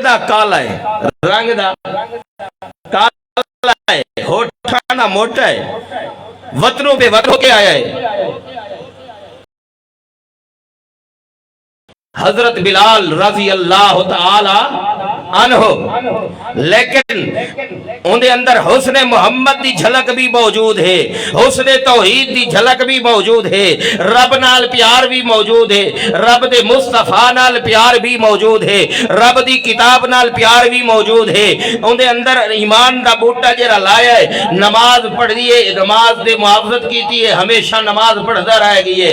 دا کالا ہے، رنگ دا کالا ہے، ہوٹھاں دا موٹا ہے، وطنوں پہ وطن ہو کے آیا ہے۔ حضرت بلال رضی اللہ تعالی عنہ، لیکن اندے اندر حسن محمد دی جھلک بھی موجود ہے، حسن توحید دی جھلک بھی موجود ہے، رب نال پیار بھی موجود ہے، رب دے مصطفیٰ نال پیار بھی موجود ہے، رب دی کتاب نال پیار بھی موجود ہے۔ اندے اندر ایمان دا بوٹا جڑا لایا ہے، نماز پڑھ دیئے، نماز دے محافظت کیتی ہے، ہمیشہ نماز پڑھدا رہ گئی ہے،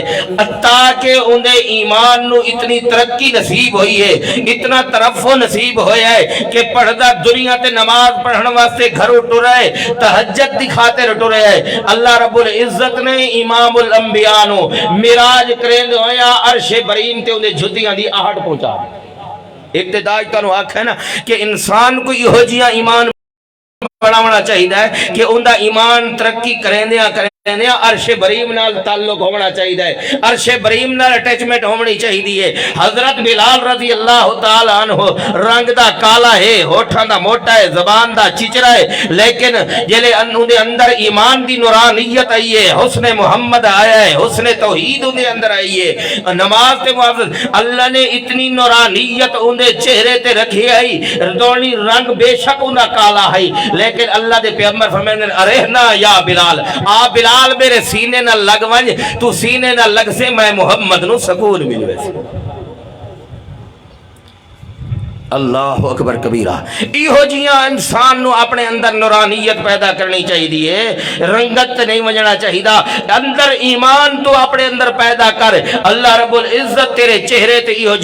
تاکہ اندے ایمان نو اتنی ترقی نصیب ہوئی ہے، اتنا ترفع نصیب ہویا ہے کہ پڑھدا دنیا تے نماز پڑھن واسطے گھر اٹھ رہے، تہجد دی خاطر اٹھ رہے۔ اللہ رب العزت نے امام الانبیاء نو معراج کرین ہویا عرش بریم تے انہیں جھتیاں دی آہٹ پہنچا۔ ابتدائی تانوں آکھے نا کہ انسان کو یہ جیاں ایمان بڑھاونا چاہیے ہے کہ اندہ ایمان ترقی کریں عرش بریم نال تعلق ہونا چاہیے ہے، عرش بریم نال اٹیچمنٹ ہونی چاہیے ہے۔ حضرت بلال رضی اللہ تعالی عنہ رنگ دا کالا ہے، ہوٹھاں دا موٹا ہے، زبان دا چچرا ہے، لیکن جلے اندے اندر ایمان دی نورانیت آئی ہے، حسن محمد آیا ہے، حسن توحید اندے اندر آئی ہے، نماز تے محافظ اللہ نے اتنی نورانیت اندے چہرے تے رکھی آئی، دونی رنگ بے شک اندہ کالا ہے، لیکن اللہ دے پیغمبر فرمائیں ارہنا یا بلال، بلال میرے سینے نہ لگ ونج، تو سینے نہ لگ سے میں محمد نو سکون ملوے سے۔ اللہ اکبر کبیرہ۔ ایہو جیاں انسان نو اپنے اندر نورانیت پیدا کرنی چاہیے، رنگت نہیں وجنا چاہیے، اندر ایمان تو اپنے اندر پیدا کر، اللہ رب العزت تیرے چہرے تے ایہو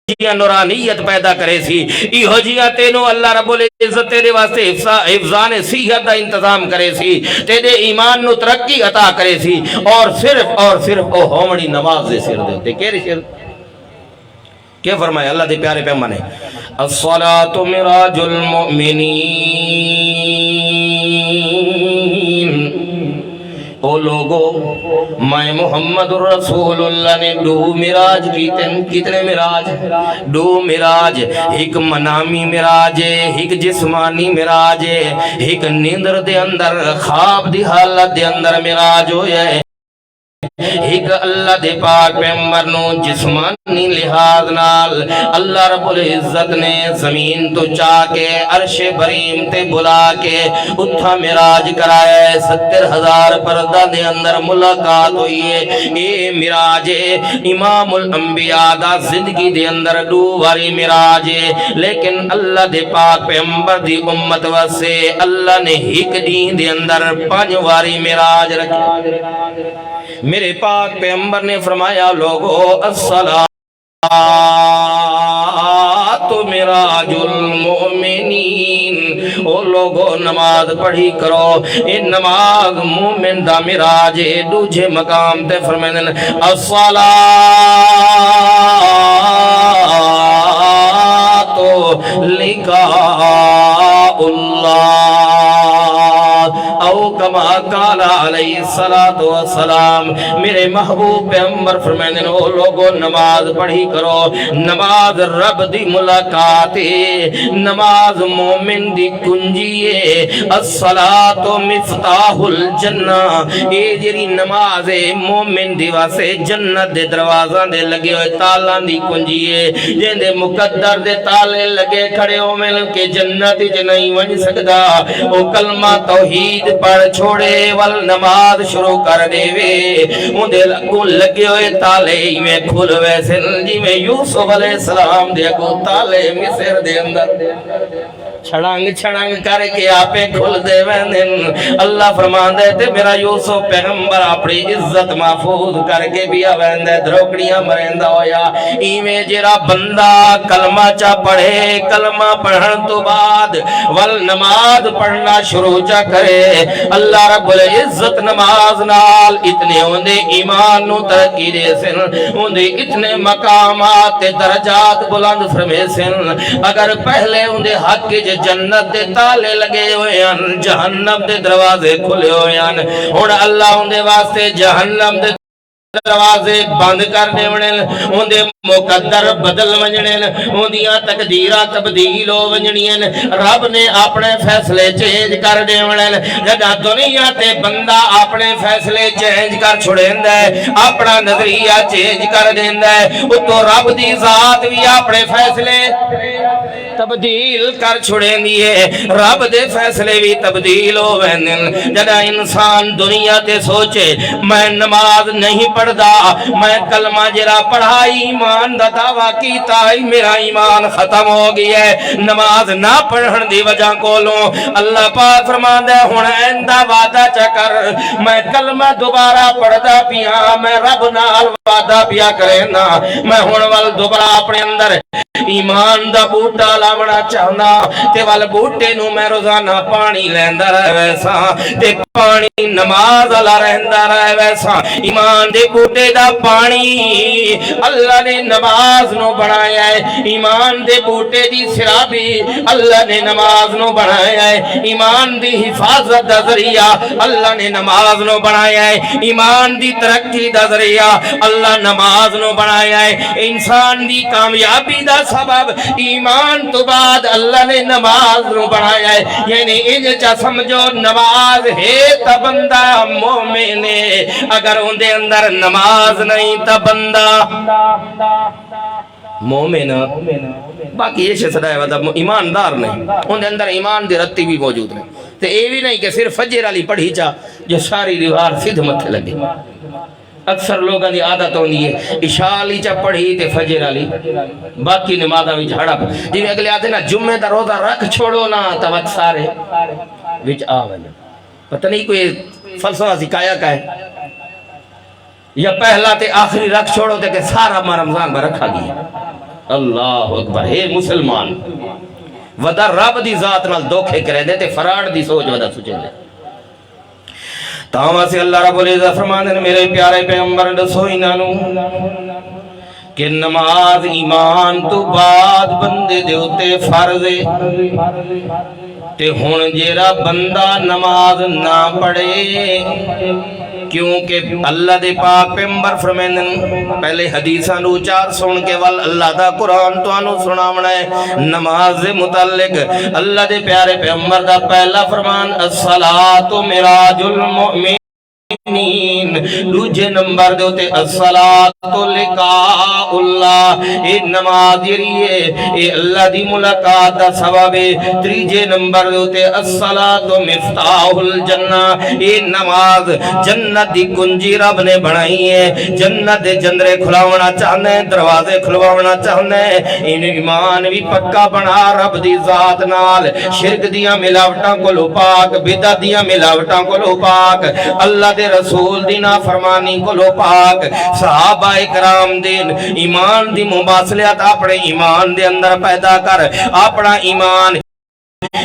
جیاں نورانیت پیدا کرے سی، ایہو جیاں تینوں اللہ رب العزت تیرے واسطے حفظان صحت دا انتظام کرے سی، تیرے ایمان نو ترقی عطا کرے سی، اور صرف او ہومڑی نماز دے سر دیتے۔ کیرے سر کیا فرمایا اللہ دے پیارے پیغمبر نے؟ الصلاۃ مراج المؤمنین۔ او لوگو میں محمد رسول اللہ نے دو مراج کیتے، کتنے مراج؟ دو مراج، ایک منامی مراج ہے، ایک جسمانی مراج ہے، ایک نیندر دے اندر خواب دی حالت دے اندر مراج ہویا ہے، ایک اللہ دے پاک پیغمبر نو جسمانی لحاظ نال اللہ رب العزت نے زمین تو چاہ کے عرش بریم تے بلا کے اتھا مراج کرایا ہے، 70,000 پردہ دے اندر ملاقات ہوئی ہے۔ اے مراج امام الانبیاء دا زندگی دے اندر دو واری مراج ہے، لیکن اللہ دے پاک پیغمبر دی امت واسے اللہ نے ایک دین دے اندر 5 واری مراج رکھا۔ میرے پاک پیغمبر نے فرمایا لوگو الصلاۃ مراج المؤمنین، او لوگو نماز پڑھی کرو، یہ نماز مومن دا مراج ہے۔ دوجے مقام تے فرمائیں الصلاۃ لقاء اللہ، او کما قال علیہ السلام۔ میرے محبوب پیغمبر فرمائیں او لوگو نماز پڑھی کرو، نماز رب دی ملاقات ہے، نماز مومن دی کنجی ہے، الصلاۃ مفتاح الجنہ، اے جری نماز ہے مومن دی واسے جنت دے دروازاں دے لگے ہوئے تالاں دی کنجی ہے، جن دے مقدر دے تالے لگے کھڑے ہو مل کے جنت وچ نہیں ون سکدا، او کلمہ توحید پڑھ چھوڑے ول نماز شروع کر دے وے، اندے لگو لگے ہوئے تالے میں کھل ویسے جی میں یوسف علیہ السلام دے کو تالے مصر دے اندر چھڑانگ چھڑانگ کر کے آپے کھل دے ویندن۔ اللہ فرمان دے تے میرا یوسف پیغمبر اپنی عزت محفوظ کر کے بھی آویندے دروکڑیاں مرندہ ہویا۔ ایمیں جرا بندہ کلمہ چا پڑھے، کلمہ پڑھن تو بعد ول نماز پڑھنا شروع چا کرے، اللہ رب العزت نماز نال اتنے ہوندے ایمان نو ترقی دے سن، ہوندے اتنے مقامات درجات بلند فرمے سن۔ اگر پہلے ہوندے حق جنت دے تالے لگے ہوئے ہیں، جہنم دے دروازے کھلے ہوئے ہیں، اور اللہ ہوندے واسطے جہنم دے دروازے بند کر دیونے، اندے مقدر بدل ونجنے، اندیاں تقدیرہ تبدیل ہو ونجنیاں، رب نے اپنے فیصلے چینج کر دیونے۔ جدہ دنیا تے بندہ اپنے فیصلے چینج کر چھوڑیں دے، اپنا نظریہ چینج کر دیں دے، تو رب دی ذات بھی اپنے فیصلے تبدیل کر چھوڑیں دیئے، رب دے فیصلے بھی تبدیل ہو ویندن۔ جدہ انسان دنیا تے سوچے میں نماز نہیں پڑھدا، میں کلمہ جرا پڑھائی ایمان دا دعویٰ کیتا ہے، میرا ایمان ختم ہو گیا ہے، نماز نہ پڑھن دی وجہ کولوں اللہ پاک فرماندا ہے ہن ایندا وعدہ چکر میں کلمہ دوبارہ پڑھدا پیا، میں رب نال وعدہ پیا کرنا، میں ہن ول دوبارہ اپنے اندر ایمان دا بوٹا لاونا چاہنا، تے وال بوٹے نو میں روزانہ پانی لیندا رہے ویسا، تے پانی نماز اللہ رہندا رہے ویسا۔ ایمان دے بوٹے دا پانی اللہ نے نماز نو بنایا ہے، ایمان دے بوٹے دی سرابی اللہ نے نماز نو بنایا ہے، ایمان دی حفاظت دا ذریعہ اللہ نے نماز نو بنایا ہے، ایمان دی ترقی دا ذریعہ اللہ نماز نو بنایا ہے، انسان دی کامیابی دا سبب ایمان تو بعد اللہ نے نماز نو بنایا ہے۔ یعنی انجا سمجھو نماز ہے تا بندہ مومن ہے، اگر ان دے اندر نماز نہیں تا بندہ مومن۔ باقی یہ شخص ہے ایماندار نہیں، ان دے اندر ایمان دی رتی بھی موجود نہیں، تو یہ بھی نہیں کہ صرف فجر علی پڑھی چاہ جو ساری دیوار سدھ متھے لگے۔ اکثر لوگاں دی عادت ہوندی ہے عشاء علی چا پڑھی تے فجر علی باقی نمازاں وچ ہڑپ، جی اگلے آتے نا جمعے دا روزہ رکھ چھوڑو نا تا وقت سارے وچ آ ونجو۔ پتہ نہیں کوئی فلسفہ سکھایا کا ہے یا پہلا تے آخری رکھ چھوڑو تے کہ سارا ما رمضان میں رکھا گیا۔ اللہ اکبر، اے مسلمان ودا رب دی ذات نال دھوکھے کرے دے تے فراڈ دی سوچ ودا سوچے دے۔ تاں سے اللہ رب العزت فرماندے میرے پیارے پیغمبر دسو انہاں نو کہ نماز ایمان تو بعد بندے دے اوتے فرض ہے، تے ہن جیڑا بندہ نماز نہ پڑھے کیونکہ اللہ دے پاک پیغمبر فرمائندن پہلے حدیثاں نو چار سن کے ول اللہ دا قرآن تانوں سناونا ہے۔ نماز دے متعلق اللہ دے پیارے پیغمبر دا پہلا فرمان الصلاۃ معراج المؤمن، دوجے نمبر دے ہوتے الصلاۃ لقاء اللہ، اے نماز جریے اے اللہ دی ملاقات دا سبب ہے۔ تیجے نمبر دے ہوتے الصلاۃ مفتاح الجنہ، اے نماز جنت دی کنجی رب نے بنائی ہے، جنت دے جندرے کھلاونا چاہنے، دروازے کھلوانا چاہنے۔ ان ایمان بھی پکا بنا رب دی ذات نال، شرک دیاں ملاوٹاں کو لو پاک، بدعت دیاں ملاوٹاں کو لو پاک، اللہ دے رسول دی نافرمانی کو لو پاک۔ صحابہ اکرام دین ایمان دی مباصلت اپنے ایمان دے اندر پیدا کر اپنا ایمان،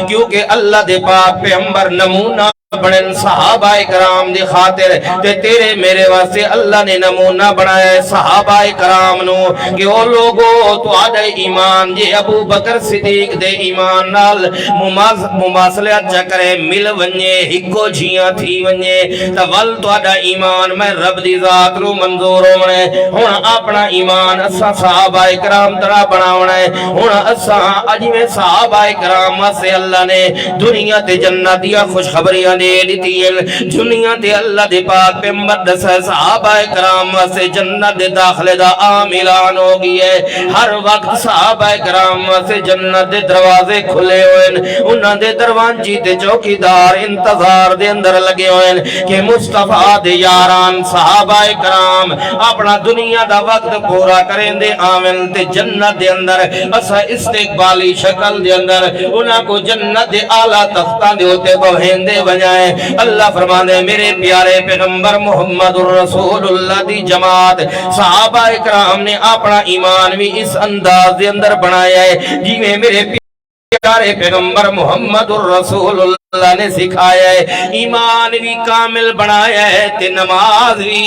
کیونکہ اللہ دے پاک پیغمبر نمونہ بڑھن صحابہ اکرام دی خاطر، تے تیرے میرے واسطے اللہ نے نمونہ بنایا ہے صحابہ اکرام نو کہ او لوگو تو آدھے ایمان جے ابو بکر صدیق دے ایمان نال مماثلت چکرے مل ونجے ہکو جھیاں تھی ونجے تول تو آدھا ایمان میں رب دی ذات رو منظور ہونے۔ ہون اپنا ایمان اسا صحابہ اکرام طرح بناونا ہے، ہون اسا اجمے صحابہ اکرام سے اللہ نے دنیا تے جنت دیا خوشخبریاں دے دیتی ہے، دنیا تے اللہ دے پاک پیغمبر دسے صحابہ کرام واسطے جنت دے داخلے دا عام اعلان ہو گئی ہے۔ ہر وقت صحابہ کرام واسطے جنت دے دروازے کھلے ہوئے، انہاں دے دروازے تے چوکیدار انتظار دے اندر لگے ہوئے کہ مصطفیٰ دے یاران صحابہ کرام اپنا دنیا دا وقت پورا کریں دے آمن تے جنت دے اندر اسا استقبالی شکل دے اندر انہاں کو جنت دے اعلیٰ تختہ دے ہوتے بہین دے بجائے۔ اللہ فرمانے میرے پیارے پیغمبر محمد الرسول اللہ دی جماعت صحابہ اکرام نے اپنا ایمان بھی اس انداز دے اندر بنایا ہے جی میں میرے پیارے پیغمبر محمد الرسول اللہ نے سکھایا ہے۔ ایمان بھی کامل بنایا ہے تے نماز بھی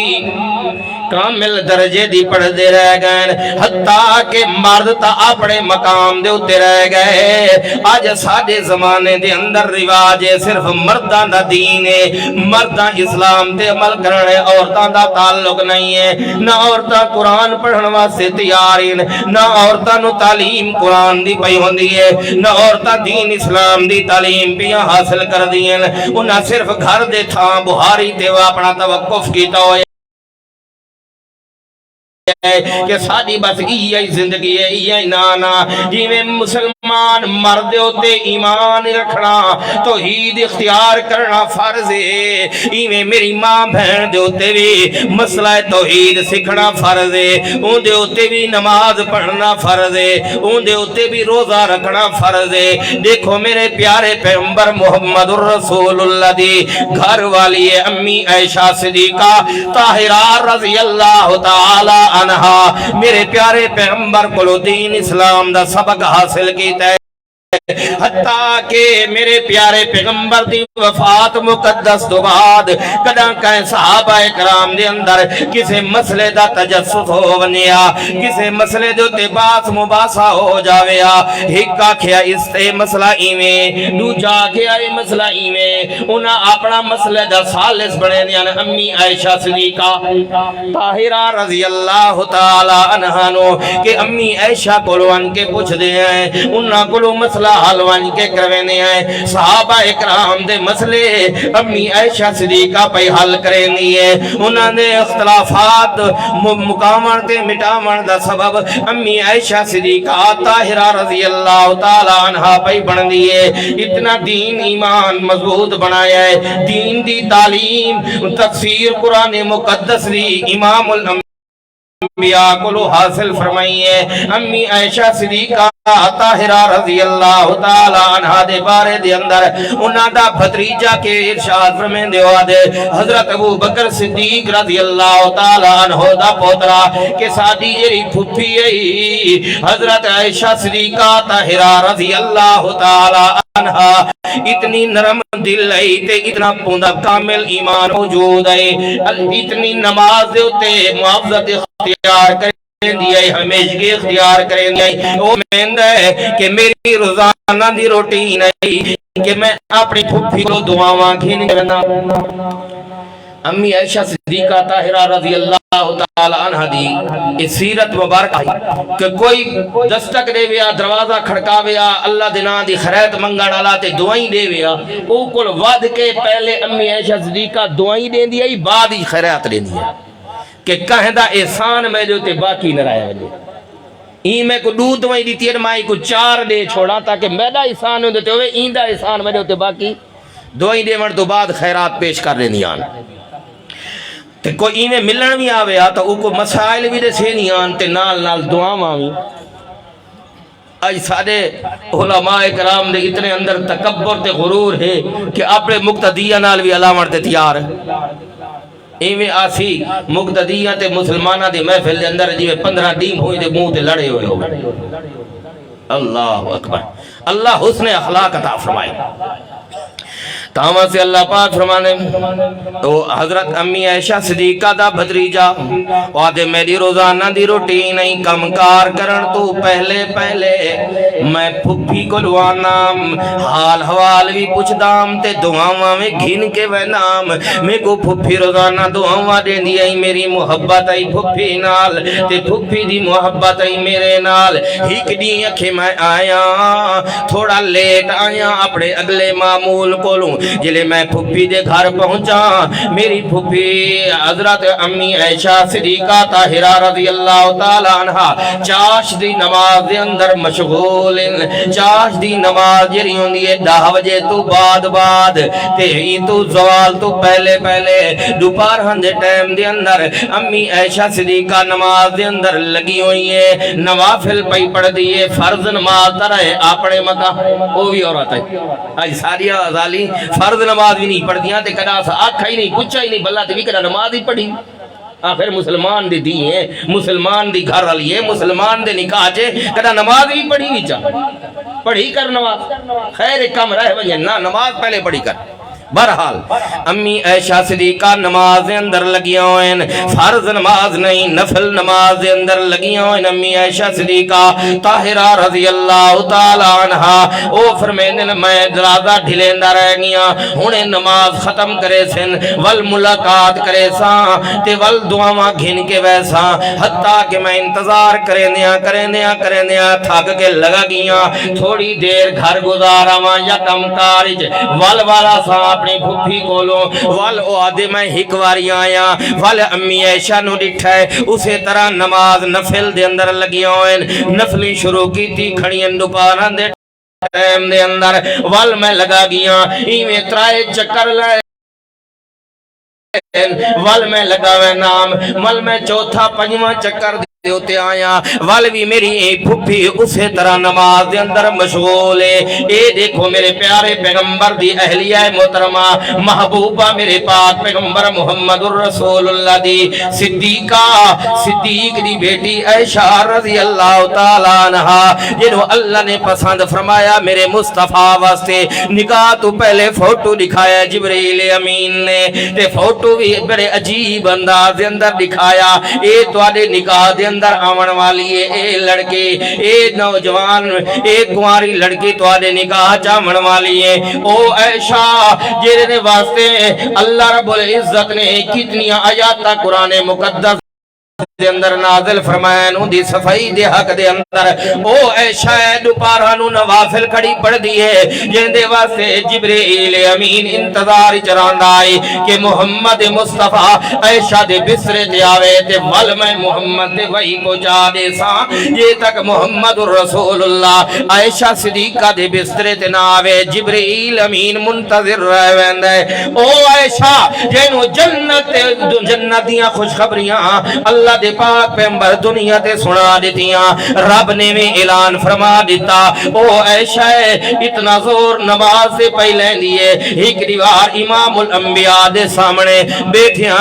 کامل درجے دی پڑھ دے رہ گئے حتیٰ کہ مرد تا اپنے مقام دے اتے رہ گئے آج ساڑے زمانے دے اندر رواج ہے صرف مردان دا دین ہے مردان اسلام تے عمل کرنے عورتان دا تعلق نہیں ہے نہ عورتان قرآن پڑھنے واسطے تیارین نہ عورتان تعلیم قرآن دی پئی ہوندی ہے نہ عورتان دین اسلام دی تعلیم بھی حاصل کر دیں انہاں صرف گھر دے تھا بہاری تے وہ اپنا توقف کیتا ہوئے کہ ساری بس یہی زندگی ہے یہی نانا جی میں مسلمان مرد ہوتے ایمان رکھنا توحید اختیار کرنا فرض ہے ایویں میری ماں بہن دے ہوتے بھی مسئلہ توحید سکھنا فرض ہے ان دے ہوتے بھی نماز پڑھنا فرض ہے ان دے ہوتے بھی روزہ رکھنا فرض ہے دیکھو میرے پیارے پیغمبر محمد الرسول اللہ دی گھر والی امی عائشہ صدیقہ طاہرہ رضی اللہ تعالی عنہ میرے پیارے پیغمبر کو دین اسلام دا سبق حاصل کیتا ہے حتیٰ کہ میرے پیارے پیغمبر دی وفات مقدس دو بعد کداں کہیں صحابہ اکرام دے اندر کسے مسئلے دا تجسس ہو ونیا کسے مسئلے دے تے باس مباسا ہو جاویا ہکا کھیا اس تے مسئلہ ایویں دو جا کھیا یہ مسئلہ ایویں انہاں اپنا مسئلے دا سالس بنے دیاں امی عائشہ صدیقہ طاہرہ رضی اللہ تعالی عنہ نو کہ امی عائشہ کولوان کے پوچھ دے ہیں انہاں کولو مسئلہ حلوان کے کروینے آئے صحابہ اکرام دے مسئلے امی عائشہ صدیقہ پہ حل کرینی ہے انہوں نے اختلافات مقامن تے مٹامن دا سبب امی عائشہ صدیقہ طاہرہ رضی اللہ تعالی عنہ پہ بن دیئے اتنا دین ایمان مضبوط بنایا ہے دین دی تعلیم تفسیر قرآن مقدس دی امام الانبیاء کو حاصل فرمائی ہے امی عائشہ صدیقہ طاہرہ رضی اللہ تعالی عنہ دے بارے دے اندر انہاں دا بھتریجا کے ارشاد فرمین دے دے حضرت ابو بکر صدیق رضی اللہ تعالی عنہ دا پوترا کہ سادی جری پھپھی ہے حضرت عائشہ صدیقہ طاہرہ رضی اللہ تعالی عنہ اتنی نرم دل ہے تے اتنا پوندا کامل ایمان موجود ہے اتنی نماز دے تے محافظت اختیار کرے دیئے ہمیشگی اختیار کریں دیئے وہ مہند ہے کہ میری روزانہ دی روٹین ہے کہ میں اپنی پھپھی کو دعاواں کھینے کرنا امی عائشہ صدیقہ طاہرہ رضی اللہ تعالی عنہ دی اس سیرت مبارک آئی کہ کوئی دستک دے ویا دروازہ کھڑکا ویا اللہ دینا دی خیرت منگان اللہ تے دعائیں دے ویا او کل ود کے پہلے امی عائشہ صدیقہ دعائیں دے دیا بعد ہی خیرات دے دیا کہ کہیں دا احسان میں جو تے باقی نہ رہے وجے این میں کو دو دعائیں دیتی ہے مائی کو 4 دے چھوڑا تاکہ میرا احسان ہوتے ہوئے این دا احسان میں جو تے باقی دعائیں دے مرد تو بعد خیرات پیش کر لینی آن تے کوئی این ملن بھی آوے آتا او کو مسائل بھی دے سے نہیں آن تے نال نال دعا ماں آج سارے علماء کرام دے اتنے اندر تکبر تے غرور ہے کہ اپنے مقتدیہ نال بھی علامت تے تیار ایویں آسی مقتدیہ تے مسلمانہ دے محفل دے اندر جیوے 15 دین ہوئی دے منہ تے لڑے ہوئے ہو اللہ اکبر اللہ حسن اخلاق عطا فرمائے تاہمہ سے اللہ پاک فرمانے تو حضرت امی عائشہ صدیقہ دا بھتریجا وعدے میری روزانہ دی روٹین نہیں کم کار کرن تو پہلے پہلے میں پھپھی کو لوانا حال حوال بھی پوچھ دام تے دعاواں میں گھن کے وینام میں کو پھپھی روزانہ دعاواں دے دیا میری محبت آئی پھپھی نال تے پھپھی دی محبت آئی میرے نال ہیک دی اکھے میں آیا تھوڑا لیٹ آیا اپنے اگلے معمول کو لوں جلے میں پھپھی دے گھر پہنچا میری پھپھی حضرت امی عائشہ صدیقہ طاہرہ رضی اللہ تعالی عنہ چاش دی نماز دے اندر مشغول چاش دی نماز جری ہوندی ہے 10 بجے تو بعد تے ہی تو زوال تو پہلے دوپہر ہندے ٹائم دے اندر امی عائشہ صدیقہ نماز دے اندر لگی ہوئی ہے نوافل پئی پڑھ دیئے فرض نماز طرح اپنے مکہ وہ بھی عورت ہے آج ساری آزالی فرض نماز بھی نہیں پڑھ دیا تے کدا سا آکھا ہی نہیں پوچھا ہی نہیں بلہ تے بھی کدا نماز ہی پڑھی آخر مسلمان دے دی ہیں مسلمان دی گھر علی ہے مسلمان دے نکاح چے کدا نماز بھی پڑھی بھی چاہ پڑھی کر نماز خیر کم رہ بجے نا نماز پہلے پڑھی کر بہرحال امی عائشہ صدیقہ نماز دے اندر لگیاں ہوئیں، فرض نماز نہیں نفل نماز دے اندر لگیاں ہوئیں۔ امی عائشہ صدیقہ طاہرہ رضی اللہ تعالی عنہا او فرمیندن میں دروازہ ڈھلیندہ رہ گیاں، ہنے نماز ختم کرے سن ول ملاقات کرے ساں تے ول دعاواں گھن کے ویساں، حتیٰ کہ میں انتظار کریندیاں تھک کے لگا گیاں، تھوڑی دیر گھر گزارا ماں یا کم کارج ول والا ساں اپنی پھپھی کولوں، ول او آدھے میں ہک واری آیا، ول امی عائشہ نو ڈٹھا ہے اسی طرح نماز نفل دے اندر لگی ہوئیں، نفلی شروع کی تھی کھڑیاں دوپہراں دے ٹائم دے اندر، ول میں لگا گیاں ایویں ترائے چکر لائے، ول میں لگا ہوئے نام، ول میں چوتھا پنجواں چکر ہوتے آیا، ول بھی میری پھپھی اسی طرح نماز دے اندر مشغول ہے۔ اے دیکھو میرے پیارے پیغمبر دی اہلیہ محترمہ محبوبہ میرے پاک پیغمبر محمد الرسول اللہ دی صدیقہ صدیق دی بیٹی عائشہ رضی اللہ تعالیٰ عنہا جنہوں اللہ نے پسند فرمایا میرے مصطفیٰ واسطے نکاح تو پہلے فوٹو دکھایا جبریل امین نے، تے فوٹو بھی بڑے عجیب انداز دے اندر دکھایا، اے توڑے نکاح دے اندر آمن والی ہے، اے لڑکے اے نوجوان اے کنواری لڑکی توڑے نکاح چامن والی ہے۔ او عائشہ جیرے واسطے اللہ رب العزت نے کتنی آیات قرآن مقدس دے اندر نازل فرمایا نو دی صفائی دے حق دے اندر، او عائشہ دوپہراں نو نوافل کھڑی پڑھ دی ہے جن دے واسطے جبریل امین انتظار چراندا ہے کہ محمد مصطفیٰ عائشہ دے بسترے تے آوے تے ول میں محمد دے وحی پہنچا دے ساں یہ تک محمد الرسول اللہ عائشہ صدیقہ دے بسترے تے نہ آوے جبریل امین منتظر رہ ویندا ہے۔ او عائشہ جنوں جنت دیاں خوشخبریاں اللہ دے پاک پیغمبر دنیا تے سنا دیتیاں، رب نے بھی اعلان فرما دیتا، او عائشہ اتنا زور نماز سے پہلے لیے ایک دیوار امام الانبیاء دے سامنے بیٹھیاں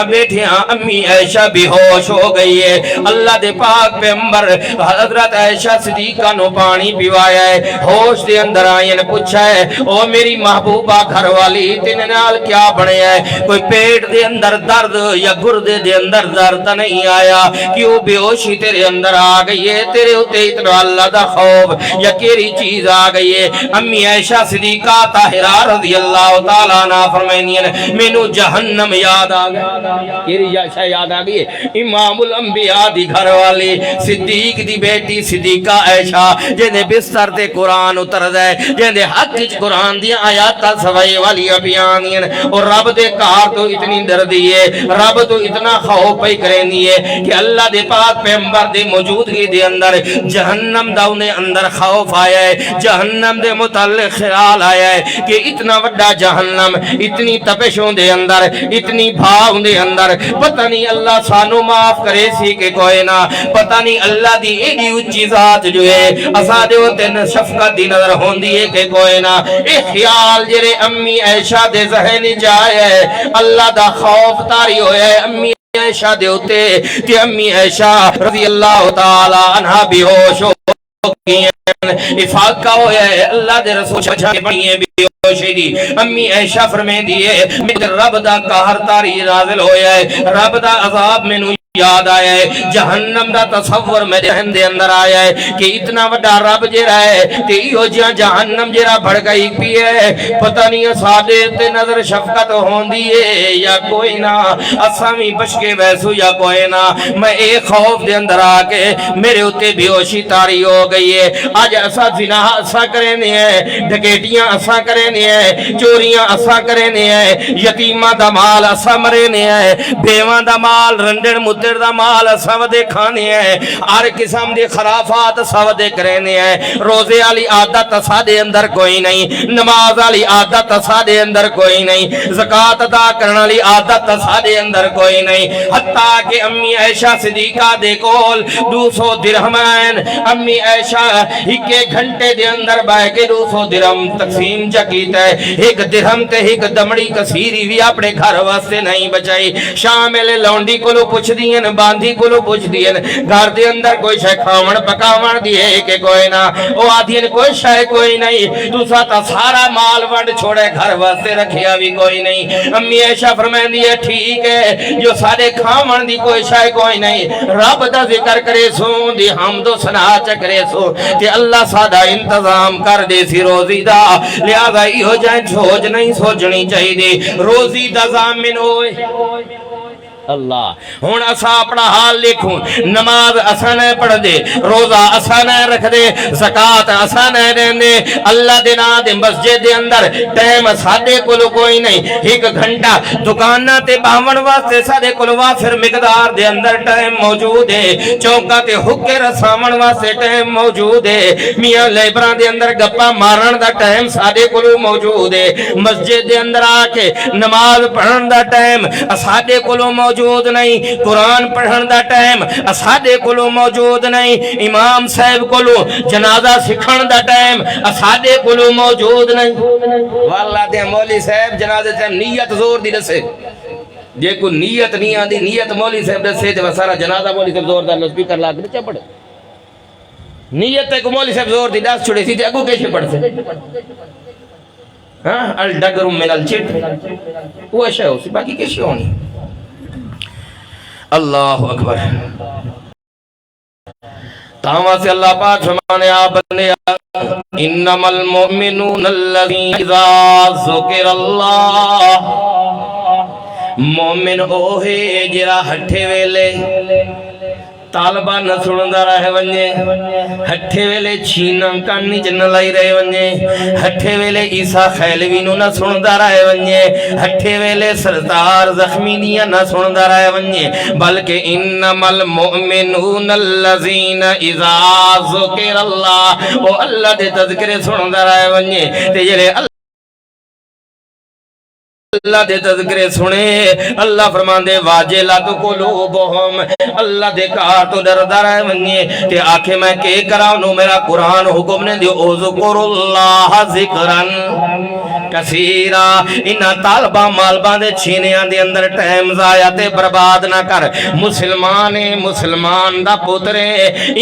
امی عائشہ بھی ہوش ہو گئی ہے۔ اللہ دے پاک پیغمبر حضرت عائشہ صدیقہ نو پانی پیوایا ہے، ہوش دے اندر آئین پوچھا ہے او میری محبوبہ گھر والی تینے نال کیا بنے ہے، کوئی پیٹ دے اندر درد یا گردے دے اندر درد نہیں آیا، کیوں بے ہوشی تیرے اندر آ گئی ہے، تیرے ہوتے اتنا اللہ دا خوف یا کیری چیز آ گئی ہے۔ امی عائشہ صدیقہ طاہرہ رضی اللہ تعالیٰ عنہ فرمائنین مینو جہنم یاد آ گئی، کیری عائشہ یاد آ گئی ہے، امام الانبیاء دی گھر والی صدیق دی بیٹی صدیقہ عائشہ جنہیں بستر تے قرآن اتر دے جنہیں حق چ قرآن دی آیات سوائی والی بیانین اور رب دے کار تو اتنی دردی ہے، رب تو اتنا خوف پہ کریں دی ہے کہ اللہ دے پاک پیغمبر دے موجودگی دے اندر جہنم دا انہیں اندر خوف آیا ہے، جہنم دے متعلق خیال آیا ہے کہ اتنا وڈا جہنم اتنی تپشوں دے اندر اتنی بھاؤں دے اندر پتہ نہیں اللہ سانو معاف کرے سی کہ کوئی نہ، پتہ نہیں اللہ دی ایڈی اچھی ذات جو ہے اسا دے ہوتے شفقت دی نظر ہوندی ہے کہ کوئی نہ، اے خیال جرے امی عائشہ دے ذہن جائے ہے اللہ دا خوف تاری ہویا ہے امی عائشہ دے ہوتے کہ امی عائشہ رضی اللہ تعالی عنہ بھی ہوش ہو گئی ہیں، افاقہ ہویا ہے اللہ دے رسول شجاع بڑی ہیں بھی ہوشی دی، امی عائشہ فرمین دیئے میرے رب دا قہر تاری نازل ہویا ہے، رب دا عذاب میں نو یاد آیا ہے، جہنم دا تصور میرے ذہن دے اندر آیا ہے کہ اتنا وڈا رب جڑا ہے تے ایو جہاں جہنم جڑا بھڑکائی پی ہے، پتہ نہیں ساڈے تے نظر شفقت ہوندی ہے یا کوئی نہ، اساں وی بچ کے ویسو یا کوئی نہ، میں ایک خوف دے اندر آ کے میرے اوتے بے ہوشی طاری ہو گئی ہے، اج اساں زنا اساں کرنے ہیں، ڈکیٹیاں اساں کرنے ہیں، چوریاں اساں کرنے ہیں، یتیماں دا مال اساں مرنے ہیں، بیواں دا مال رنڈن در دا مال سودے کھانے ہیں، ہر قسم دے خرافات سودے کرنے ہیں، روزے والی عادت سادے اندر کوئی نہیں، نماز والی عادت سادے اندر کوئی نہیں، زکات ادا کرنے والی عادت سادے اندر کوئی نہیں، حتیٰ کہ امی عائشہ صدیقہ دے کول 200 درہمین امی عائشہ ایک گھنٹے دے اندر بہ کے 200 درہم تقسیم چکیتا ہے. ایک درہم تے ایک دمڑی کثیری بھی اپنے گھر واسطے نہیں بچائی. شام ویلے لونڈی کولو پوچھ دین باندھی کولو پوچھ دین گھر دے اندر کوئی شے کھاون پکاون دی ہے کہ کوئی نہ. او آدھین کوئی شے کوئی نہیں. تسا تا سارا مال ونڈ چھوڑے گھر واسطے رکھیا بھی کوئی نہیں. امی عائشہ فرماندی ہے ٹھیک ہے جو سارے کھاون دی کوئی شے کوئی نہیں رب دا ذکر کرے سو دی حمد و ثنا چکرے سو تے اللہ ساڈا انتظام کر دے سی روزی دا. لہذا ایہو جائیں جھوج نہیں سوچنی چاہیے روزی دا ضامن ہوئے اللہ. ہون اسا اپنا حال لکھوں نماز اسا نہ پڑھ دے روزہ اسا نہ رکھ دے زکات اسا نہ دین دے اللہ دے نام دے مسجد دے اندر ٹائم ساڈے کول کوئی نہیں. ایک گھنٹہ دکاناں تے باون واسطے ساڈے کول وافر مقدار دے اندر ٹائم موجود ہے. چوکاں تے حکے رساون واسطے ٹائم موجود ہے. میاں لیبراں دے اندر گپا مارن دا ٹائم ساڈے کول موجود ہے. مسجد دے اندر آ کے نماز پڑھن دا ٹائم ساڈے کول موجود نہیں. قرآن پڑھن دا ٹائم اساڈے کولو موجود نہیں. امام صاحب کولو جنازہ سکھن دا ٹائم اساڈے کولو موجود نہیں. واللہ دے مولوی صاحب جنازے تے نیت زور دی دسے جے کو نیت نہیں آندی نیت مولوی صاحب دسے تے سارا جنازہ مولوی صاحب زور دا سپیکر لا کے چپڑ نیت تے کو مولوی صاحب زور دی دس چھڑے سی تے اگوں کیسے پڑھ سے ہاں الڈگر من الچٹ وہ شے ہو سی باقی کیسے ہونی. اللہ اکبر. تاواں سے اللہ پاک فرمانے آپ بندے انما المؤمنون الذین اذا ذکر اللہ. مومن او ہے جڑا ہٹھے ویلے طالبہ نہ سندا رہے ونجے ہٹھے ویلے چھینا کانی چ نہ لائی رہے ونجے ہٹھے ویلے عیسیٰ خیلوی نو نہ سندا رہے ونجے ہٹھے ویلے سردار زخمی دیاں نہ سندا رہے ونجے بلکہ انما المؤمنون الذین اذا ذکر اللہ او اللہ دے تذکرے سندا رہے ونجے تے جڑے اللہ دے تذکرے سنے اللہ فرماندے واجلت قلوبہم اللہ دے کار تو ڈردا رہے ونجے تے آکھے میں کہ کراں نو میرا قرآن حکم نے دیو اذکر اللہ ذکرن کثیرا. انہاں طالبہ مالباں دے چھینیاں دے اندر ٹائم ضائع تے برباد نہ کر. مسلمان دا پترے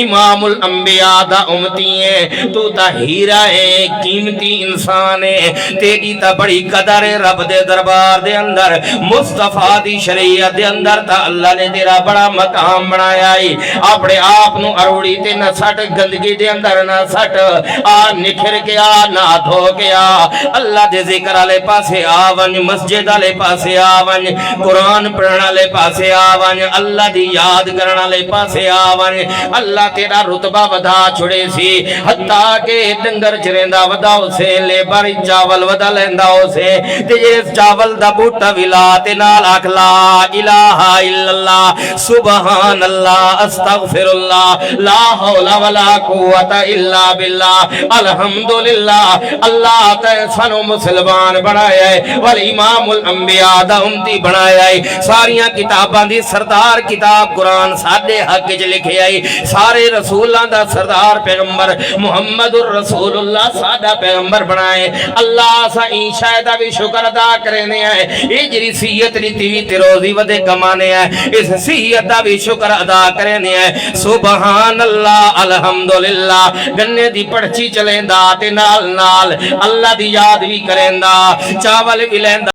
امام الانبیاء دا امتی ہے تو تا ہیرا ہے قیمتی انسان ہے تیری تا بڑی قدر ہے رب دے دربار دے اندر مصطفیٰ دی شریعت دے اندر تا اللہ نے تیرا بڑا مقام بنایا ہے. اپنے آپ نو اروڑی تے نہ سٹ گندگی دے اندر نہ سٹ آ نکھر کے آ نہ دھو کے آ اللہ دے ذکر والے پاسے آون مسجد والے پاسے آون قرآن پڑھن والے پاسے آون اللہ دی یاد کرن والے پاسے آون. اللہ تیرا رتبہ ودا چھڑے سی حتیٰ کہ ڈنگر چریندا ودا اسے لیبر چاول ودا لیندا اسے تے جس چاول دا بوٹا ولا تے نال آکھ لا الہ الا اللہ سبحان اللہ استغفر اللہ لا حول ولا قوت الا باللہ الحمدللہ. اللہ تے سانو مسلمان بنایا ہے والامام الانبیاء دا امتی بنایا ہے. ساریاں کتاباں دی سردار کتاب قرآن ساڈے حق وچ لکھیا ہے. سارے رسولاں دا سردار پیغمبر محمد الرسول اللہ ساڈا پیغمبر بنائے. اللہ سا عیسیٰ دا بھی شکر ادا کرنے ہیں یہ جری سیت لیتی ہوئی تے روزی ودے کمانے ہیں اس سیت دا بھی شکر ادا کرنے ہیں. سبحان اللہ الحمدللہ گنے دی پڑچی چلیں دا تے نال نال اللہ دی یاد بھی کریں دا چاول بھی لیں دا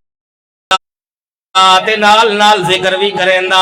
تے نال نال ذکر بھی کریندا.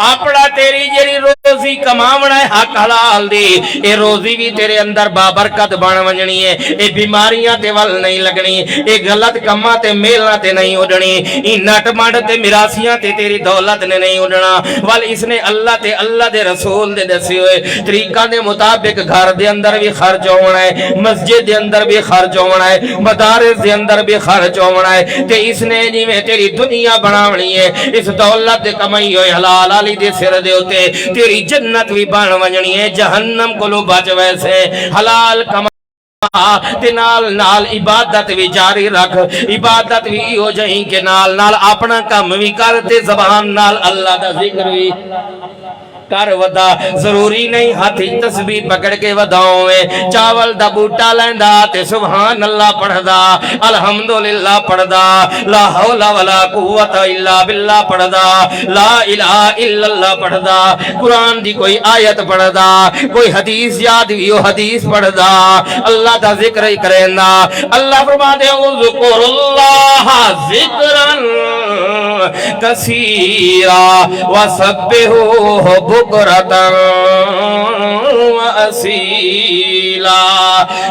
اپنا تیری جڑی روزی کماونا ہے حق حلال دی اے روزی بھی تیرے اندر بابرکت بن ونجنی ہے. اے بیماریاں تے ول نہیں لگنی اے غلط کماں تے میلاں تے نہیں اڈنی اے نٹ منڈ تے میراثیاں تے تیری دولت نے نہیں اڈنا ول اس نے اللہ تے اللہ دے رسول دے دسے ہوئے طریقہ دے مطابق گھر دے اندر بھی خرچ ہونا ہے مسجد دے اندر بھی خرچ ہونا ہے مدارس دے اندر بھی خرچ ہونا ہے تے اس نے جویں تیری دنیا بنا اس دولت کمائی ہوئے حلال علی دے سر دے ہوتے تیری جنت بھی بن ونجنی ہے جہنم کو لو بچ ویسے حلال کما تے نال نال عبادت بھی جاری رکھ. عبادت بھی ہو جائیں کہ نال نال اپنا کم بھی کر تے زبان نال اللہ دا ذکر بھی کر ودا ضروری نہیں ہاتھ تسبیح پکڑ کے وداؤں چاول دا بوٹا لیندا تے سبحان اللہ پڑھدا الحمدللہ پڑھدا لا حول ولا قوت الا باللہ پڑھدا لا الہ الا اللہ پڑھدا قرآن دی کوئی آیت پڑھدا کوئی حدیث یاد ہوئی حدیث پڑھدا اللہ دا ذکر ہی کریندا اللہ فرما دے اذکر اللہ ذکرن کثیرا وسبحوہ بکرتا واسیلا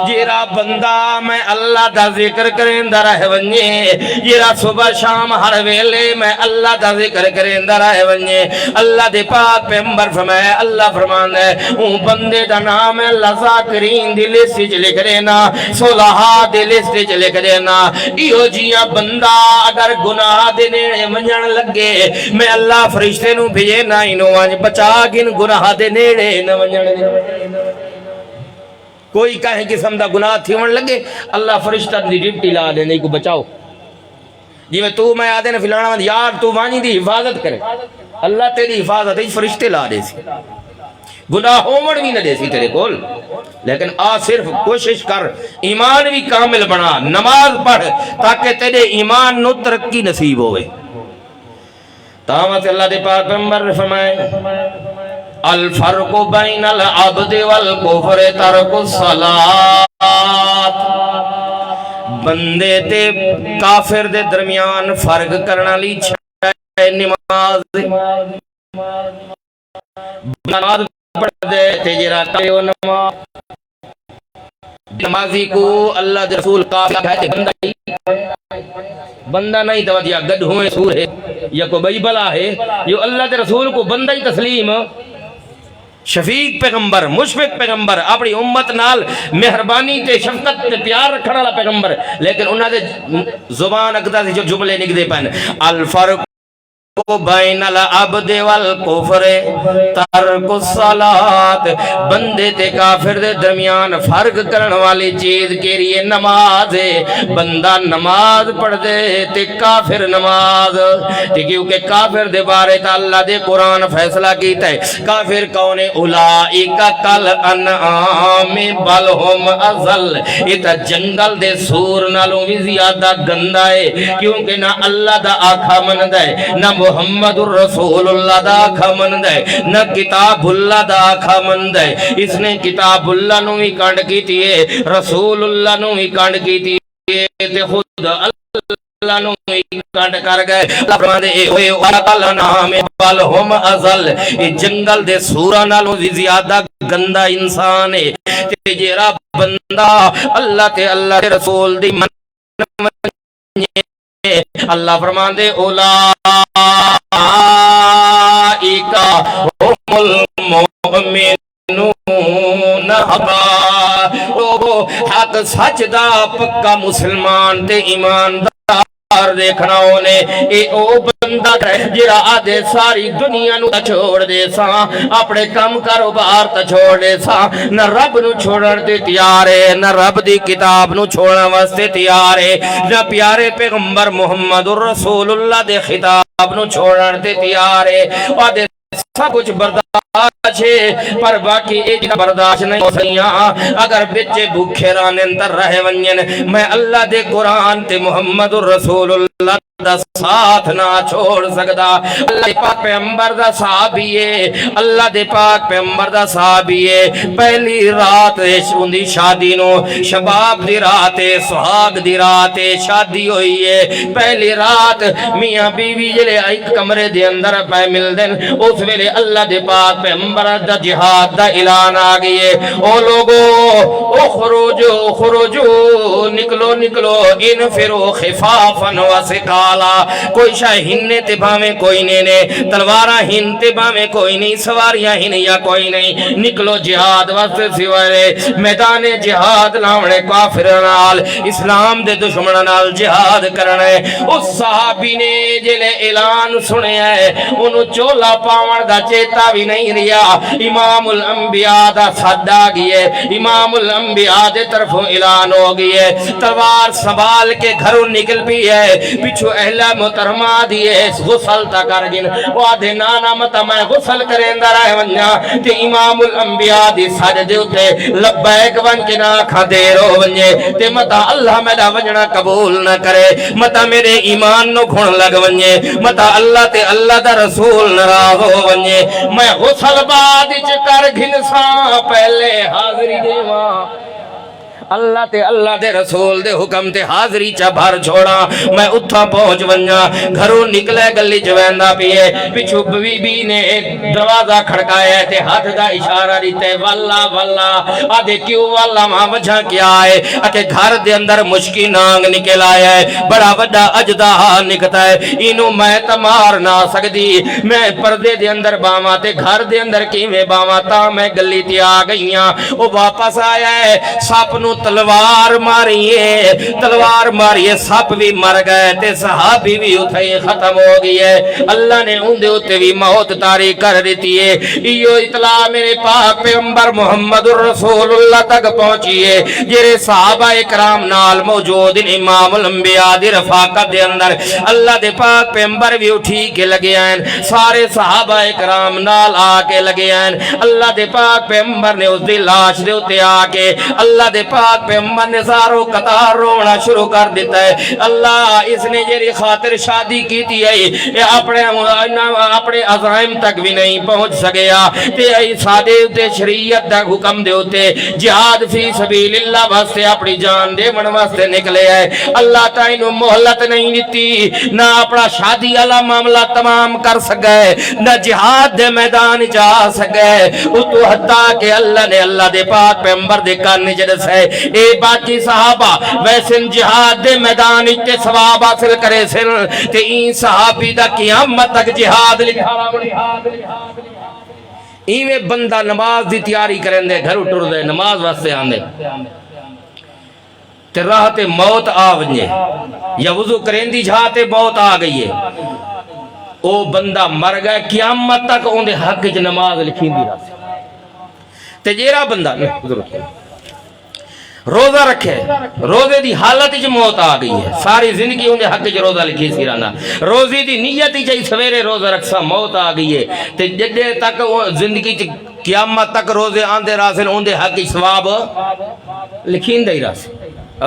جیرا بندہ میں اللہ دا ذکر کریندا رہ ونجے جیرا صبح شام ہر ویلے میں اللہ دا ذکر کریندا رہ ونجے اللہ دے پاک پیغمبر فرمائے اللہ فرماندا ہے اون بندے دا نام ہے اللہ ذاکرین دی لسٹ وچ لکھ دینا صلحاء دی لسٹ وچ لکھ دینا ایو جیاں بندہ اگر گناہ دے نیڑے ونجن لگے میں اللہ فرشتے نو بھیجے نہ اینو وانج بچا گن گناہ دے نیڑے نہ ونجن کوئی کہیں قسم دا گناہ تھیون لگے اللہ فرشتہ دی ڈیوٹی لا دے نہیں کو بچاؤ جی میں تو میں آدھے نا فلانا مند یار تو وانی دی حفاظت کرے اللہ تیری حفاظت ہے فرشتے لا دے سی گناہ ہومڑ بھی نہ دے سی تیرے کول لیکن آ صرف کوشش کر ایمان بھی کامل بنا نماز پڑھ تاکہ تیرے ایمان نو ترقی نصیب ہوئے تاہمت اللہ دے پاک پیغمبر فرمائے الفرق بین العبد والکفر ترک الصلاۃ بندے تے کافر دے درمیان فرق کرنا لی چھے نماز نماز پڑھ دے تیجرہ کریو نمازی کو اللہ دے رسول کافر کہتے بندہ نہیں توجہ گڈ ہوئے سور ہے یا کو بئی بلا ہے جو اللہ دے رسول کو بندہ ہی تسلیم شفیق پیغمبر مشفق پیغمبر اپنی امت نال مہربانی تے شفقت تے پیار رکھنے والا پیغمبر لیکن انہاں دے زبان اگدا سے جو جملے نکدے پن الفرق بین العبد والکفر ترک الصلاۃ بندے تے کافر دے درمیان فرق کرن والی چیز کیریے نماز ہے بندہ نماز پڑھ دے تے کافر نماز تے کیونکہ کافر دے بارے تا اللہ دے قرآن فیصلہ کیتا ہے کافر کون اولئک کل انعام بل ہم اضل یہ تا جنگل دے سور نالوں بھی زیادہ گندا ہے کیونکہ نہ اللہ دا آکھا مندا ہے نہ محمد الرسول اللہ دا آکھا مند ہے نہ کتاب اللہ دا آکھا مند ہے اس نے کتاب اللہ نو ہی کانڈ کی تیئے رسول اللہ نو ہی کانڈ کی تیئے تے خود اللہ نو ہی کانڈ کر گئے اللہ فرما دے اے وَلَقَلْ نَامِ بَلْ هُمْ أَضَلُّ یہ جنگل دے سورہ نالوں بھی زیادہ گندا انسان ہے تے جیرا بندہ اللہ تے اللہ دے رسول دی من اللہ فرمان دے اولئک هم المؤمنون حقا حق سچ دا پکا مسلمان تے ایماندار دیکھنا ہونے اے او بندہ جرا آدھے ساری دنیا نو چھوڑ دے سا اپنے کم کاروبار تا چھوڑ دے سا نہ رب نو چھوڑن تے تیارے نہ رب دی کتاب نو چھوڑن واسطے تیارے نہ پیارے پیغمبر محمد الرسول اللہ دے خطاب نو چھوڑن تے تیارے آدھے سب کچھ برداشت ہے پر باقی ایک برداشت نہیں ہو سکیاں اگر بچے بھوکے رانے اندر رہ ونجن میں اللہ دے قرآن تے محمد الرسول اللہ دا ساتھ نہ چھوڑ سکدا اللہ دے پاک پیغمبر دا صحابی ہے اللہ دے پاک پیغمبر دا صحابی ہے پہلی رات اندی شادی نو شباب دی رات سہاگ دی رات شادی ہوئی ہے پہلی رات میاں بیوی جلے ایک کمرے دے اندر پہ مل دن اس ویلے اللہ دے پاک پیغمبر دا جہاد دا اعلان آ گئی ہے او لوگو اخرجو اخرجو نکلو نکلو انفرو خفافا وسقا کوئی شاہ ہننے تے باویں کوئی نہیں تلوارہ ہن تے باویں کوئی نہیں سواریاں ہن یا کوئی نہیں نکلو جہاد واسطے سوارے میدان جہاد لاونے کافرنال اسلام دے دشمننال جہاد کرنے اس صحابی نے جلے اعلان سنے ہے انہوں چولا پاون دا چیتا بھی نہیں ریا امام الانبیاء دا صدا گئے امام الانبیاء دے طرفوں اعلان ہو گئی ہے، تلوار سنبھال کے گھروں نکل بھی ہے، پچھو اہلہ محترمہ دیئے غسل تا کر گن وعدے نانا متا میں غسل کریں در آئے ونجا تے امام الانبیاء دی سجدے ہوتے لبیک ون کے نا کھا دے رو ونجے تے متا اللہ میرا ونجنا قبول نہ کرے، متا میرے ایمان نو کھون لگ ونجے، متا اللہ تے اللہ دا رسول نراض ہو ونجے، میں غسل بعد چکر گھنساں پہلے حاضری دے وہاں اللہ تے اللہ دے رسول دے حکم تے حاضری چا بھر چھوڑا، میں اتھا پہنچ ونجا گھروں نکلے گلی جویندہ پیئے، پچھو بی بی نے دروازہ کھڑکایا تے ہاتھ دا اشارہ دیتے واللہ واللہ آدھے کیوں واللہ ماں وجہ کیا ہے اکے گھر دے اندر مشکی نانگ نکل آیا ہے، بڑا وڈا اجدہ نکتا ہے، انہوں میں تمار نہ سکتی، میں پردے دے اندر باما تے گھر دے اندر کی میں باما تا میں گلی تی آ گئیاں، وہ واپس آیا ہے، ساپنوں تلوار ماریے سپ بھی مر گئے تے صحابی بھی اتھائی ختم ہو گئی ہے، اللہ نے ان دے اتے بھی موت تاری کر دیتی ہے، یہ اطلاع میرے پاک پیغمبر محمد الرسول اللہ تک پہنچی ہے، جیرے صحابہ اکرام نال موجود امام الانبیاء دی رفاقت دے اندر اللہ دے پاک پیغمبر بھی اٹھی کے لگے ہیں، سارے صحابہ اکرام نال آکے لگے ہیں، اللہ دے پاک پیغمبر نے اس دی لاش دے اتے آکے اللہ دے پاک پیغمبر نے ساروں قطار رونا شروع کر دیتا ہے، اللہ اس نے جیری خاطر شادی کی تھی ہے اپنے عزائم تک بھی نہیں پہنچ سکیا تے سادے تے شریعت دا حکم دے ہوتے جہاد فی سبیل اللہ واسطے اپنی جان دے من واسطے نکلے ہے، اللہ تعالیٰ محلت نہیں دیتی، نہ اپنا شادی والا معاملہ تمام کر سکے، نہ جہاد دے میدان جا سکے، اتو حتیٰ کہ اللہ نے اللہ دے پاک پیغمبر دے کان جلس ہے اے باقی صحابہ ویسے جہاد دے میدان اتے ثواب حاصل کرے سن تے این صحابی دا قیامت تک جہاد لکھا ایویں بندہ نماز دی تیاری کریں دے گھر اٹھر دے نماز واسطے آن دے تے راہ تے موت آونجے یا وضو کریں دی جہاں تے موت آ گئی ہے او بندہ مر گئے قیامت تک ان دے حق جو نماز لکھیں دی راستے تے جیرا بندہ روزہ رکھے روزے دی حالت جو موت آ گئی ہے ساری زندگی انہیں حق جو روزہ لکھی سی رانا روزی دی نیت ہی چاہی سویرے روزہ رکھسا موت آ گئی ہے تے جدے تک زندگی قیامت تک روزے آندے راسل انہیں حق ثواب لکھین دے راسل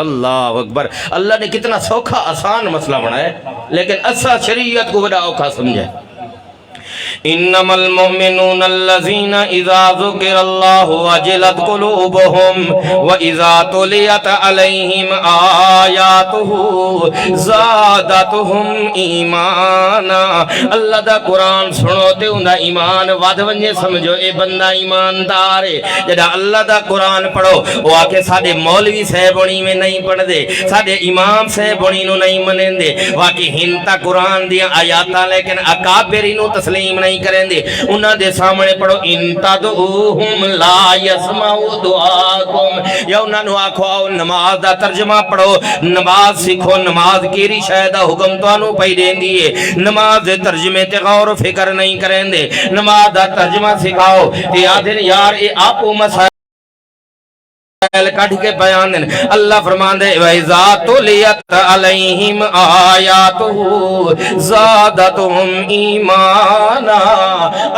اللہ اکبر اللہ نے کتنا سوکھا آسان مسئلہ بنایا لیکن اسا شریعت کو بڑا اوکھا سمجھے انما المؤمنون الذين اذا ذكر الله وجلت قلوبهم واذا تليت عليهم آياته زادتهم ایمانا اللہ دا قرآن سنو تے ان دا ایمان ود ونجے سمجھو اے بندہ ایماندار ہے جدا اللہ دا قرآن پڑھو وہ آکے سادے مولوی صاحبونی میں نہیں پڑھ دے سادے امام صاحبونی نو نہیں منیں دے واقعی ہنتا قرآن دیا آیاتا لیکن اکابری نو تسلیم نہیں کریں دے انہاں دے سامنے پڑھو انتدعوہم لا یسمعوا دعاکم یا انہاں نو آکھو آؤ نماز دا ترجمہ پڑھو نماز سکھو نماز کیری شاید حکم تو انہوں پہی دیں دیئے نماز دے ترجمے تے غور و فکر نہیں کریں دے نماز دا ترجمہ سکھاؤ تے آدھن یار اے آپو مسائل کٹھ کے بیان دیں اللہ فرمان دے وَإِذَا تُلِيَتْ عَلَيْهِمْ آيَاتُهُ زَادَتْهُمْ ایمانا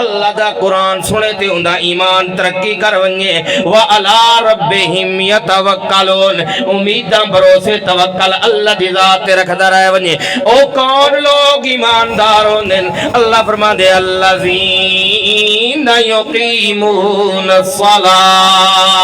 اللہ دا قرآن سنے تے اندہ ایمان ترقی کر ونجے وَعَلَىٰ رَبِّهِمْ يَتَوَكَّلُونَ امیداں بروسے توکل اللہ دی ذات تے رکھ در ہے ونجے او کون لوگ ایمانداروں دن اللہ فرمان دے الَّذِينَ يُقِيمُونَ الصَّلَاةِ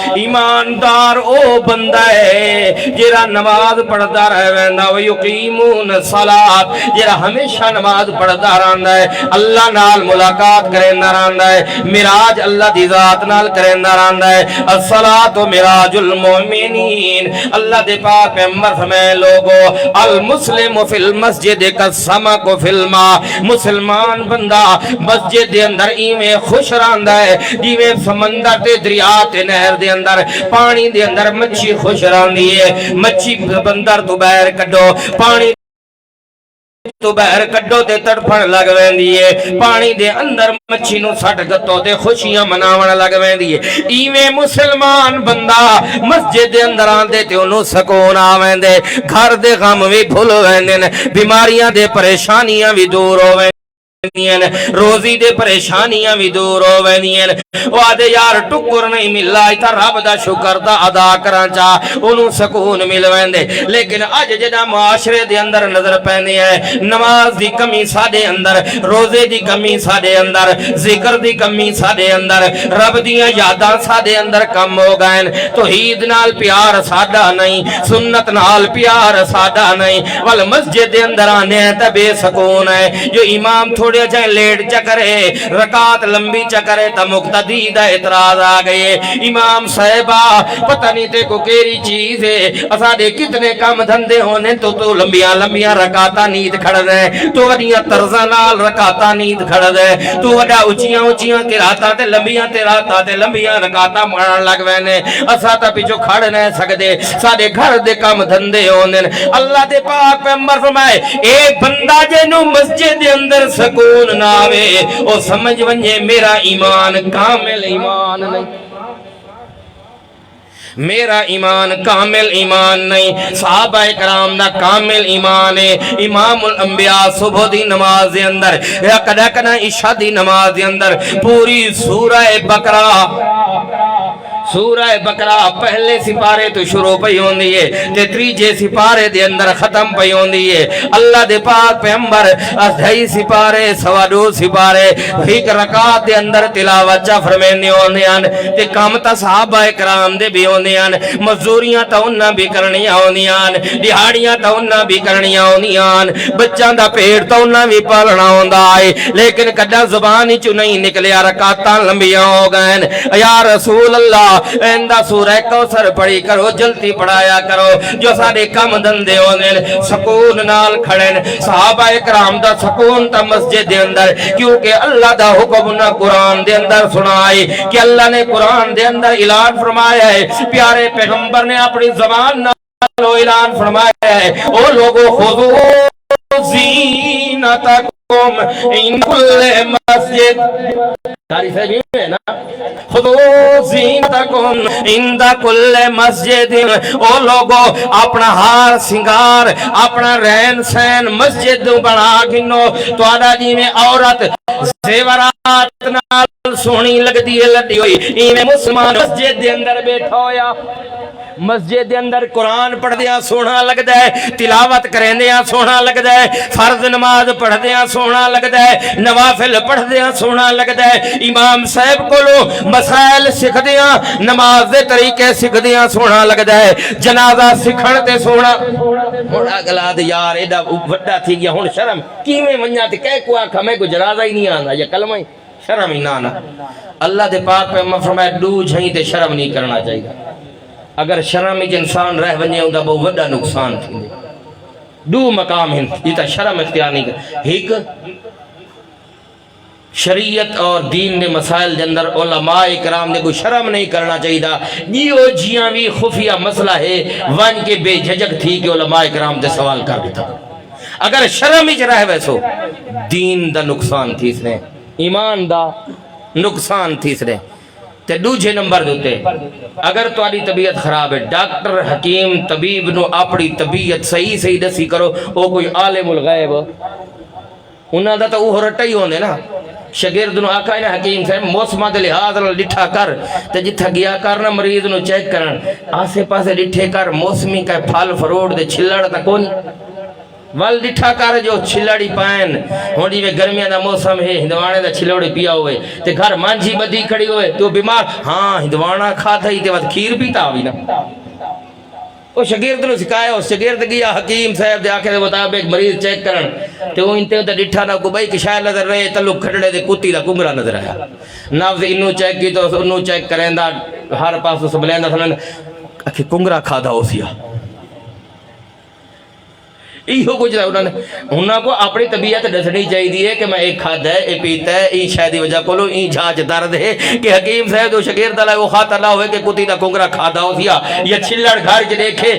ایماندار او بندہ ہے جیرا نماز پڑھتا رہ ویندہ ویقیمون الصلاة جیرا ہمیشہ نماز پڑھتا رہندا ہے اللہ نال ملاقات کرندہ رہندا ہے مراج اللہ دی ذات نال کرندہ رہندا ہے الصلاة مراج المؤمنین اللہ دے پاک پیغمبر فرمائے لوگو المسلم فی المسجد کالسمک فی الماء مسلمان بندہ مسجد دے اندر ایویں خوش رہندا ہے جیویں سمندر تے دریا تے نہر دے اندر پانی دے اندر مچھی خوش رہندی ہے مچھی بندر تو باہر کڈو پانی تو باہر کڈو تے تڑپن لگ ویندی ہے پانی دے اندر مچھی نو سٹ گتو تے خوشیاں مناون لگ ویندی ہے ایویں مسلمان بندہ مسجد دے اندر آندے تے انہوں سکون آ ویندے گھر دے غم وی بھول ویندے بیماریاں دے پریشانیاں وی دور ہو ویندے روزی دے پریشانیاں بھی دور ہو ویندیاں وہ آدھے یار ٹکر نہیں ملا ایتا رب دا شکر دا ادا کران چاہ انہوں سکون مل ویندے لیکن اج جدا معاشرے دے اندر نظر پہنے ہے نماز دی کمی ساڑے اندر روزے دی کمی ساڑے اندر ذکر دی کمی ساڑے اندر رب دیاں یاداں ساڑے اندر کم ہو گئے توحید نال پیار ساڑا نہیں سنت نال پیار ساڑا نہیں والمسجد دے اندر آنے ہیں تا بے سکون ہے جو امام تھوڑے جائیں لیٹ چکرے رکعت لمبی چکرے تا مقتدی دا اعتراض آ گئے امام صاحبہ پتہ نہیں تے کو کیری چیز ہے اسا دے کتنے کام دھندے ہونے تو لمبیاں لمبیاں رکعتاں نیند کھڑ دے تو وڈیاں طرزاں نال رکعتاں نیند کھڑ دے تو وڈا اونچیاں اونچیاں قراتاں تے لمبیاں رکعتاں پڑھن لگ وینے اسا تا پیچھے کھڑ نہیں سکدے ساڈے گھر دے کام دھندے ہونے اللہ دے پاک پیغمبر فرمائے ایک بندہ جنوں مسجد دے اندر سکون نہ آوے او سمجھ ونجے میرا ایمان کامل ایمان نہیں میرا ایمان کامل ایمان نہیں صحابہ کرام دا کامل ایمان ہے امام الانبیاء صبح دی نماز دے اندر یا کدکنا عشاء دی نماز دے اندر پوری سورہ بقرہ پہلے سپارے تو شروع پئی ہوندی ہے تے تیجے سپارے دے اندر ختم پئی ہوندی ہے اللہ دے پاک پیغمبر ڈھائی سپارے سوا دو سپارے ایک رکعت دے اندر تلاوت چا فرمیندے ہوندیاں تے کام تا صحابہ کرام دے بھی ہوندیاں مزدوریاں تا انہاں بھی کرنیاں ہوندیاں دیہاڑیاں تا انہاں بھی کرنیاں ہوندیاں بچاں دا پیٹ تا انہاں بھی پالنا ہوندا ہے لیکن کڈا زبان وچوں نہیں نکلیا رکعتاں لمبیاں ہو گئے یا رسول اللہ ایندہ سورہ کوثر پڑھی کرو جلدی پڑھایا کرو جو سارے کم دندے ہونے سکون نال کھڑے صحابہ اکرام دا سکون تا مسجد دے اندر کیونکہ اللہ دا حکم نہ قرآن دے اندر سنائی کہ اللہ نے قرآن دے اندر اعلان فرمایا ہے پیارے پیغمبر نے اپنی زبان نالو اعلان فرمایا ہے او لوگو خذو زینتکم ان کل مسجد تعریف ہے نا خذو زینتکم عند کل مسجد او لوگو اپنا ہار سنگار اپنا رہن سہن مسجد بنا گنو تواڈا جی میں عورت زیورات نال سونی لگدی ہے لڈی ہوئی ایویں مسلمان مسجد دے اندر بیٹھا ہویا مسجد دے اندر قرآن پڑھ دیا سونا لگدا ہے تلاوت کریں دیا سونا لگدا ہے فرض نماز پڑھ دیا سونا لگدا ہے نوافل پڑھ دیا سونا لگدا ہے امام صاحب کو لو مسائل سکھ دیا نماز دے طریقے سکھ دیا سونا لگدا ہے جنازہ سکھن تے سونا ہونا گلا دے یار ایڈا وڈا تھی گیا ہن شرم کیویں ونجا تے کہہ کو آکھا میں کو جنازہ ہی نہیں آندا یا کلمہ ہی شرم ہی نہ آنا اللہ دے پاک پیغمبر فرمایا ڈو جھیں تے شرم نہیں کرنا چاہیے اگر شرم وچ انسان رہ ونجے اوندا بہت وڈا نقصان تھیندے دو مقام ہیں یہ تا شرم اختیار نہیں کر ایک شریعت اور دین دے مسائل دے اندر علماء کرام نے کوئی شرم نہیں کرنا چاہیے جیو جیاں بھی خفیہ مسئلہ ہے ون کے بے جھجک تھی کہ علماء کرام دے سوال کر دیتا اگر شرم وچ رہ ویسو دین دا نقصان تیسرے ایمان دا نقصان تیسرے تے دوجے نمبر دوتے اگر تواڈی طبیعت خراب ہے ڈاکٹر حکیم طبیب نو اپنی طبیعت صحیح دسی کرو او کوئی عالم الغیب انہاں دا تو وہ رٹا ہی ہوندے نا شاگرد نو آکھا نا حکیم صاحب موسماں دے لحاظ نال ڈٹھا کر تے جتھا گیا کرنا مریض نو چیک کرن آسے پاسے ڈٹھے کر موسمی کا پھل فروٹ دے چھلڑ تا کون ول ڈٹھا کر جو چھلڑی پائن ہونی میں گرمیاں دا موسم ہے ہندوانے دا چھلڑی پیا ہوئے تے گھر مانجھی بدی کھڑی ہوئے تو بیمار ہاں ہندوانا کھاتا ہی تے بعد کھیر پیتا ہوئی نا وہ شاگرد نو سکھایا اس شاگرد گیا حکیم صاحب دے آکھے دے مطابق مریض چیک کرن تے وہ انتے تے ڈٹھا نہ کو بھائی کہ شاید نظر رہے تعلق کھڑڑے دے کتی دا کنگرا نظر آیا نفس انو چیک کی تو انو چیک کریندا ہر پاس سبلیندا سنن کہ کنگرا کھادا ہو سیا ਇਹੋ ਕੁਝ ਉਹਨਾਂ ਨੇ ਉਹਨਾਂ ਕੋ ਆਪਣੀ ਤਬੀਅਤ ਦੱਸਣੀ ਚਾਹੀਦੀ ਹੈ ਕਿ ਮੈਂ ਇਹ ਖਾਦਾ ਹੈ ਇਹ ਪੀਤਾ ਹੈ ਇਹ ਸ਼ਾਇਦ ਦੀ ਵਜ੍ਹਾ ਕੋਲੋਂ ਇਹ ਜਾਂਚ ਦਰਦ ਹੈ ਕਿ ਹਕੀਮ ਸਾਹਿਬ ਜੋ ਸ਼ਗਿਰਦ ਲਾ ਉਹ ਖਾਤਾ ਲਾ ਹੋਵੇ ਕਿ ਕੁੱਤੀ ਦਾ ਕੁੰਗਰਾ ਖਾਦਾ ਹੋ ਸਿਆ ਜਾਂ ਛਿੱਲੜ ਘਰ ਚ ਦੇਖੇ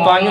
5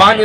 5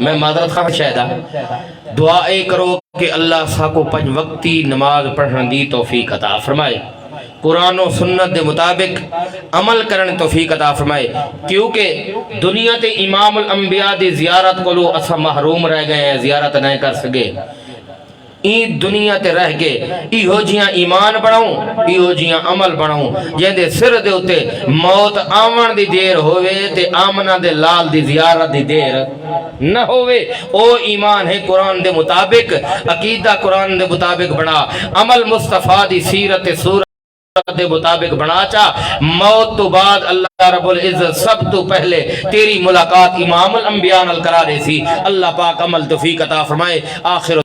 میں معذرت خواہ شاہدہ دعا اے کرو کہ اللہ سا کو 5 وقتی نماز پڑھن دی توفیق عطا فرمائے، قرآن و سنت دے مطابق عمل کرن توفیق عطا فرمائے، کیونکہ دنیا تے امام الانبیاء دی زیارت کو لو اسا محروم رہ گئے ہیں، زیارت نہیں کر سکے، این دنیا تے رہ کے ایہو جیاں ایمان بڑھاؤں، ایہو جیاں عمل بڑھاؤں جہاں دے سر دے ہوتے موت آمن دی دیر ہوئے تے آمنہ دے لال دی زیارت دی دیر نہ ہوئے۔ او ایمان ہے قرآن دے مطابق، عقیدہ قرآن دے مطابق بڑھا، عمل مصطفیٰ دی سیرت سورت دے مطابق بنا چا، موت تو بعد اللہ رب العزت سب تو پہلے تیری ملاقات امام الانبیاء نال کرا دے سی۔ اللہ پاک عمل توفیق عطا فرمائے۔ آخر